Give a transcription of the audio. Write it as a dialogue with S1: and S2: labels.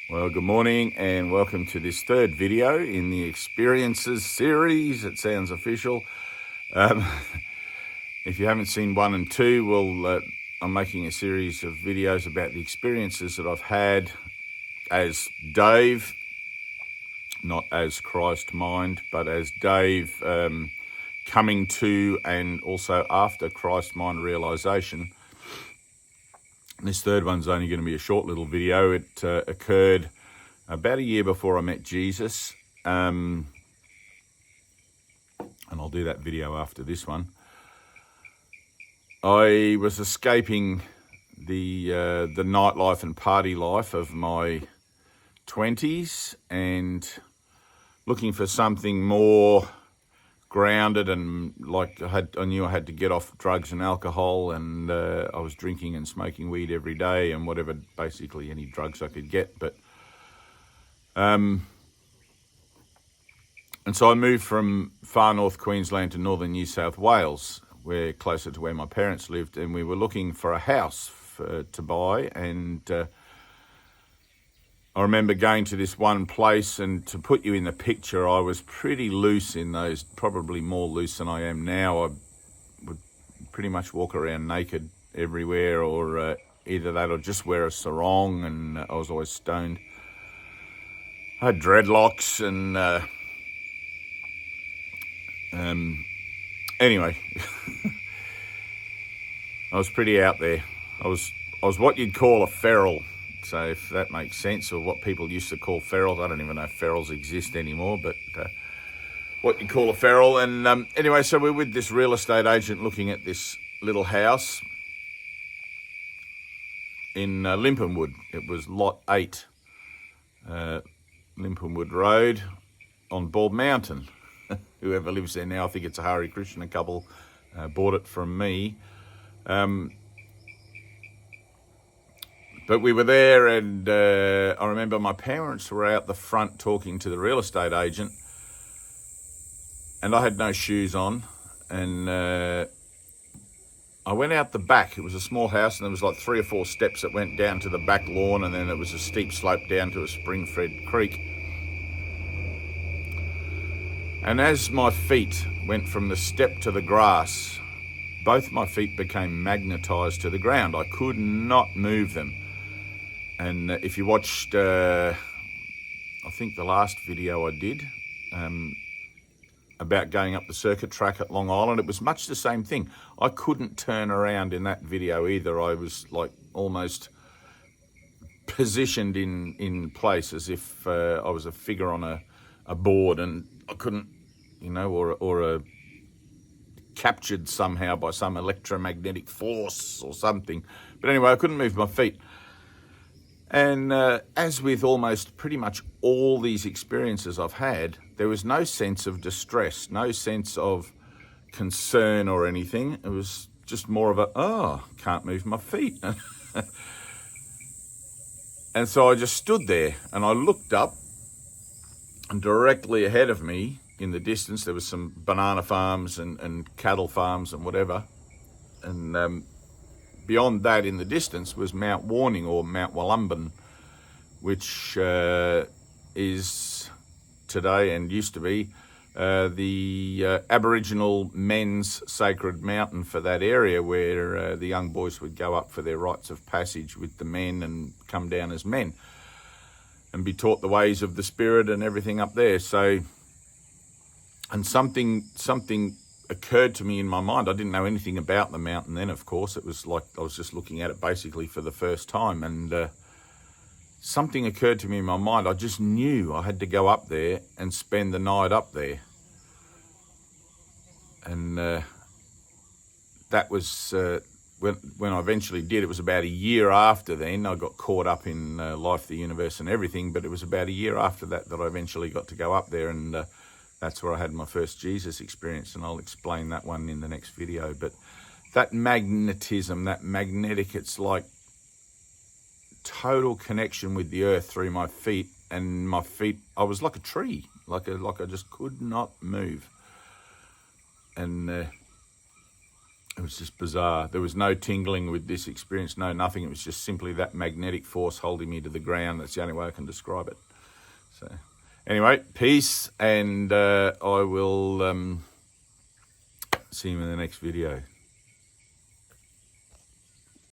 S1: Well, good morning and welcome to this third video in the Experiences series. It sounds official. If you haven't seen 1 and 2, I'm making a series of videos about the experiences that I've had as Dave, not as Christ mind, but as Dave, coming to and also after Christ mind realization. This third one's only going to be a short little video. It occurred about a year before I met Jesus, and I'll do that video after this one. I was escaping the nightlife and party life of my 20s and looking for something more grounded, and I knew I had to get off drugs and alcohol, and I was drinking and smoking weed every day and whatever, basically any drugs I could get. But and so I moved from far north Queensland to northern New South Wales, where closer to where my parents lived, and we were looking for a house to buy. And I remember going to this one place, and to put you in the picture, I was pretty loose in those, probably more loose than I am now. I would pretty much walk around naked everywhere, or either that or just wear a sarong, and I was always stoned. I had dreadlocks, and anyway, I was pretty out there. I was what you'd call a feral. So if that makes sense, or what people used to call ferals. I don't even know if ferals exist anymore, but what you call a feral. And anyway, so we're with this real estate agent looking at this little house in Limponwood. It was lot 8, Limponwood Road on Bald Mountain. Whoever lives there now, I think it's a Hare Krishna couple, bought it from me. But we were there, and I remember my parents were out the front talking to the real estate agent, and I had no shoes on, and I went out the back. It was a small house, and there was like 3 or 4 steps that went down to the back lawn, and then it was a steep slope down to a spring-fed creek. And as my feet went from the step to the grass, both my feet became magnetized to the ground. I could not move them. And if you watched, I think the last video I did about going up the circuit track at Long Island, it was much the same thing. I couldn't turn around in that video either. I was like almost positioned in place as if I was a figure on a board, and I couldn't, or captured somehow by some electromagnetic force or something. But anyway, I couldn't move my feet. And as with almost pretty much all these experiences I've had, there was no sense of distress, no sense of concern or anything. It was just more of can't move my feet. And so I just stood there, and I looked up, and directly ahead of me in the distance there was some banana farms and cattle farms and whatever. And beyond that, in the distance, was Mount Warning, or Mount Wollumbin, which is today, and used to be, the Aboriginal men's sacred mountain for that area, where the young boys would go up for their rites of passage with the men and come down as men and be taught the ways of the spirit and everything up there. So, and something occurred to me in my mind. I didn't know anything about the mountain then, of course. It was like I was just looking at it basically for the first time, and something occurred to me in my mind. I just knew I had to go up there and spend the night up there. And that was when I eventually did. It was about a year after then. I got caught up in life, the universe and everything, but it was about a year after that I eventually got to go up there, and that's where I had my first Jesus experience, and I'll explain that one in the next video. But that magnetism, that magnetic, it's like total connection with the earth through my feet, and my feet, I was like a tree, like I just could not move. And It was just bizarre. There was no tingling with this experience, no nothing. It was just simply that magnetic force holding me to the ground. That's the only way I can describe it. So anyway, peace, and I will see you in the next video.